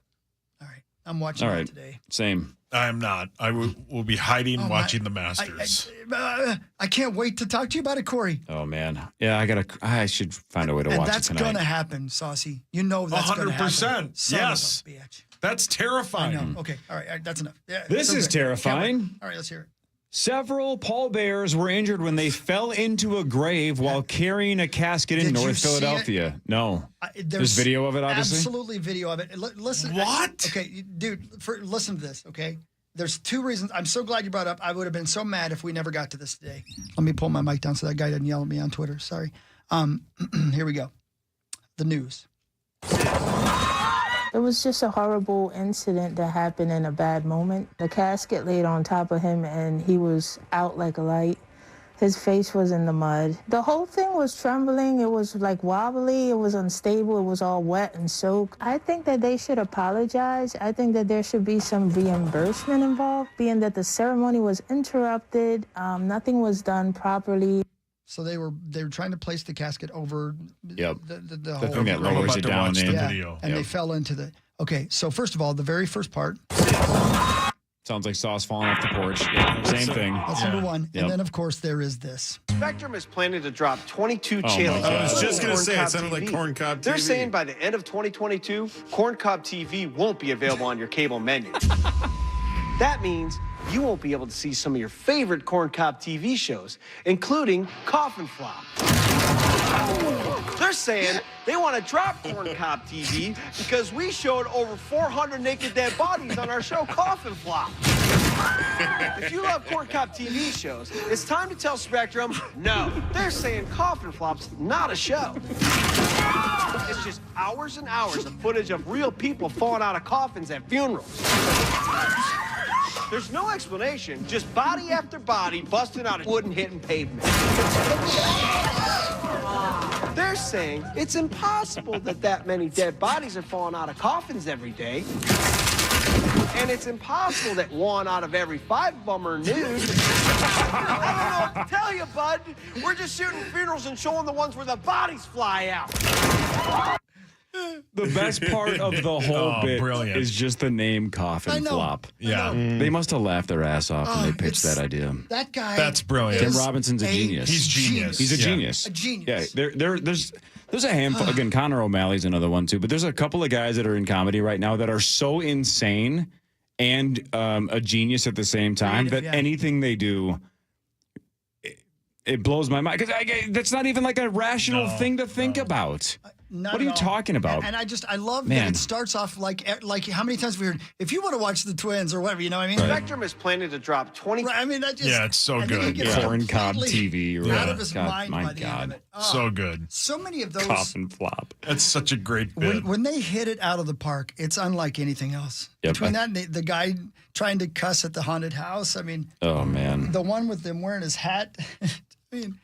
I'm watching that today. Same. I am not. I will be hiding watching the Masters. I can't wait to talk to you about it, Corey. Oh man. Yeah, I should find a way to watch it that's tonight. going to happen, Saucy. You know that's going to happen. 100%. Son of a Yes. bitch. That's terrifying. I know. Okay. All right. That's enough. Yeah, This so is good. terrifying. Can't wait. All right. Let's hear it. Several pallbearers were injured when they fell into a grave while carrying a casket in Did you North see Philadelphia. No. There's video of it, obviously? Absolutely video of it. Listen. What? Okay, dude, listen to this, okay? There's 2 reasons. I'm so glad you brought it up. I would have been so mad if we never got to this today. Let me pull my mic down so that guy doesn't yell at me on Twitter. Sorry. Here we go. The news. It was just a horrible incident that happened in a bad moment. The casket laid on top of him and he was out like a light. His face was in the mud. The whole thing was trembling. It was like wobbly. It was unstable. It was all wet and soaked. I think that they should apologize. I think that there should be some reimbursement involved, being that the ceremony was interrupted. Nothing was done properly. So they were trying to place the casket over the whole thing that lowers it down in. Video. And they fell into the... Okay, so first of all, the very first part... Sounds like sauce falling off the porch. Yeah, same thing. That's number one. And then, of course, there is this. Spectrum is planning to drop 22 Oh, channels. my God. I was just on going to say, it Corn sounded Cob like TV. Corn Cob TV. They're saying by the end of 2022, Corn Cob TV won't be available on your cable menu. That means you won't be able to see some of your favorite Corn Cob TV shows, including Coffin Flop. They're saying they want to drop Corn Cob TV because we showed over 400 naked dead bodies on our show Coffin Flop. If you love Corn Cob TV shows, it's time to tell Spectrum, no. They're saying Coffin Flop's not a show. It's just hours and hours of footage of real people falling out of coffins at funerals. There's no explanation, just body after body busting out of wood and hitting pavement. They're saying it's impossible that many dead bodies are falling out of coffins every day. And it's impossible that 1 out of every 5 of them are nude. I don't know what to tell you, bud. We're just shooting funerals and showing the ones where the bodies fly out. The best part of the whole bit brilliant. is just the name Coffin Flop. Yeah. They must have laughed their ass off when they pitched that idea. That guy. That's brilliant. Tim Robinson's a genius. He's genius. He's a Yeah. genius. A genius. Yeah, there's a handful. Again, Connor O'Malley's another one too. But there's a couple of guys that are in comedy right now that are so insane and a genius at the same time that anything they do, it blows my mind. Because that's not even like a rational thing to think about. What are you talking about? And I love that it starts off like how many times we heard, if you want to watch the Twins or whatever, you know what I mean? Spectrum is planning to drop 20. I mean, that just. Yeah, it's so and then he good. gets Corn cob completely TV. Out of his mind my by the end of it. Oh, So good. so many of those. Coffin Flop. That's such a great bit. When they hit it out of the park, it's unlike anything else. Yep. Between that and the guy trying to cuss at the haunted house, I mean, Oh, man. the one with them wearing his hat. I mean,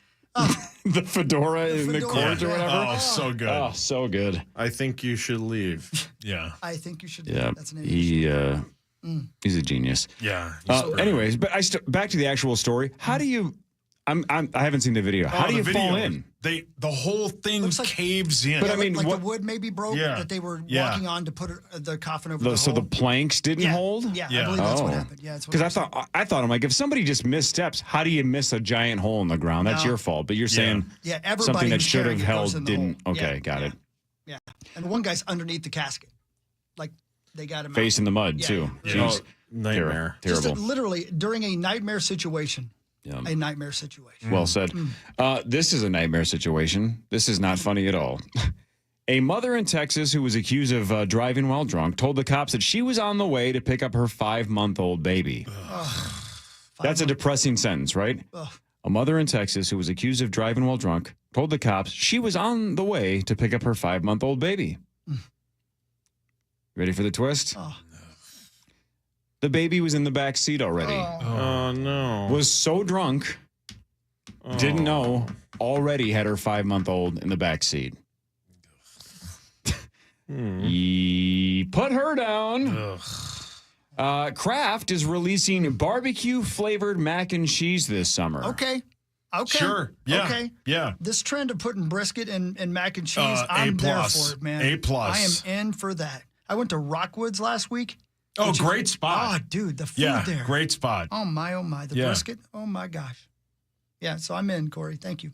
The fedora in the fedora, court or yeah. whatever. Oh, so good. Oh, so good. I think you should leave. Yeah. I think you should. Yeah. That's an name. He's a genius. Yeah. Anyways, but back to the actual story. How do you? I haven't seen the video. How do you fall in? The whole thing caves in. But I mean, like what- the wood maybe broke that they were walking on to put the coffin over the So hole. the planks didn't hold. Yeah, I believe that's what happened. Yeah, that's what Because I thought I'm like, if somebody just missteps, how do you miss a giant hole in the ground? That's No. your fault. But you're saying everybody something that who's should carrying have it goes held in the didn't. hole. Okay, Yeah, got it. Yeah, and one guy's underneath the casket, like they got him Face out. in the mud Yeah, too. yeah. Jeez. Nightmare. Just Terrible. literally during a nightmare situation. Yeah. A nightmare situation. Well said. This is a nightmare situation. This is not funny at all. A mother in Texas who was accused of driving while drunk told the cops that she was on the way to pick up her 5-month-old baby. That's a depressing sentence, right? A mother in Texas who was accused of driving while drunk told the cops she was on the way to pick up her 5-month-old baby. Ready for the twist? The baby was in the back seat already. Oh, no. Was so drunk, didn't know, already had her 5-month-old in the back seat. He put her down. Kraft is releasing barbecue-flavored mac and cheese this summer. Okay. Sure. Yeah. Okay. Yeah. This trend of putting brisket and mac and cheese, I'm there for it, man. A+. I am in for that. I went to Rockwoods last week. Oh, great spot. Oh, dude, the food there. Great spot. Oh, my. The brisket. Oh, my gosh. Yeah, so I'm in, Corey. Thank you.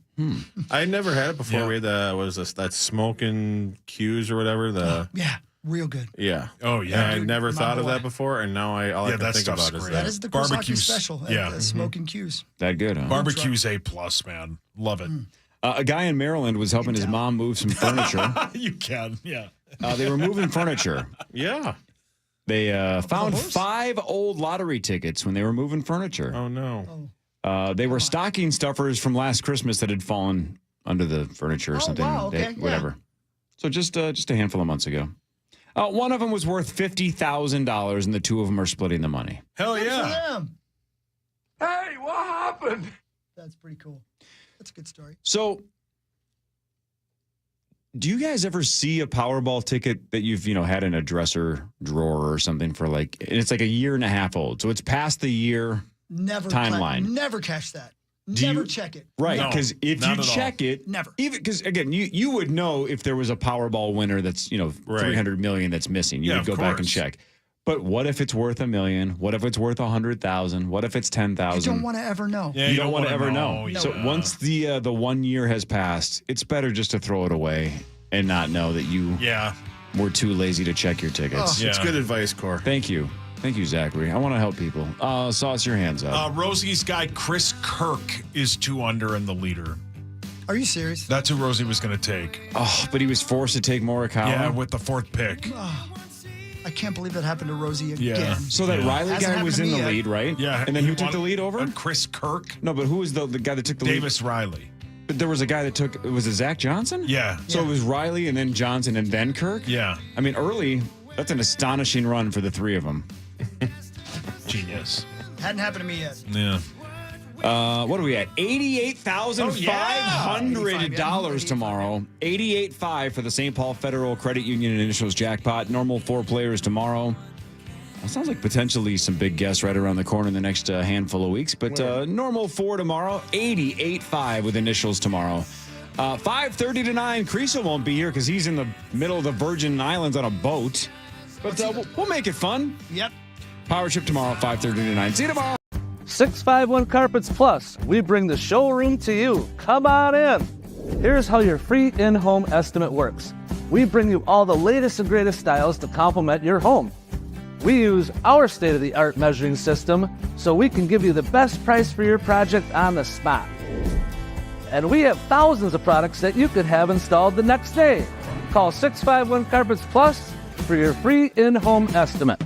I never had it before. We had that smoking Q's or whatever. Yeah, real good. Yeah. Oh, yeah. And I Dude, never my thought of boy. that before, and now all I can that think stuff's about is great. that. That is the Kawasaki Barbecue's- special. yeah. The smoking Q's. That good, huh? Barbecue's A+, man. Love it. A guy in Maryland was helping his mom move some furniture. You can, yeah. They were moving furniture. Yeah. They found 5 old lottery tickets when they were moving furniture. Oh, no. They were stocking stuffers from last Christmas that had fallen under the furniture or something. wow, okay, Whatever. So just a handful of months ago. One of them was worth $50,000, and the two of them are splitting the money. Hell Good yeah. for them. Hey, what happened? That's pretty cool. That's a good story. So, do you guys ever see a Powerball ticket that you've had in a dresser drawer or something for and it's like a year and a half old, so it's past the year Never timeline. Never catch that. Do Never you- check it. Right, No, because if not you at all. check it, Never. even because again, you would know if there was a Powerball winner that's 300 million that's missing. You Yeah, would of go back and course. check. But what if it's worth $1 million? What if it's worth 100,000? What if it's 10,000? You don't want to ever know. Yeah, You don't want to wanna ever know. Yeah. So once the 1 year has passed, it's better just to throw it away and not know that you were too lazy to check your tickets. It's good advice, Cor. Thank you, Zachary. I want to help people. Sauce your hands up. Rosie's guy, Chris Kirk, is 2 under in the leader. Are you serious? That's who Rosie was going to take. Oh, but he was forced to take Morikawa. Yeah, with the 4th pick. I can't believe that happened to Rosie again. Yeah. So that Riley Hasn't guy happened was to in me the yet. lead, right? Yeah. And then who took the lead over? Chris Kirk. No, but who was the guy that took the lead? Davis Riley. But there was a guy that took. Was it Zach Johnson? Yeah. So it was Riley and then Johnson and then Kirk. Yeah. I mean, early. That's an astonishing run for the three of them. Genius. Hadn't happened to me yet. Yeah. What are we at? $88,500 tomorrow. $88,500 for the St. Paul Federal Credit Union initials jackpot. Normal 4 players tomorrow. That sounds like potentially some big guests right around the corner in the next handful of weeks. But normal 4 tomorrow. $88,500 with initials tomorrow. 5:30 to 9. Creasel won't be here because he's in the middle of the Virgin Islands on a boat. But we'll make it fun. Yep. Power Trip tomorrow, 5:30 to 9. See you tomorrow. 651 Carpets Plus. We bring the showroom to you. Come on in. Here's how your free in-home estimate works. We bring you all the latest and greatest styles to complement your home. We use our state-of-the-art measuring system so we can give you the best price for your project on the spot. And we have thousands of products that you could have installed the next day. Call 651 Carpets Plus for your free in-home estimate.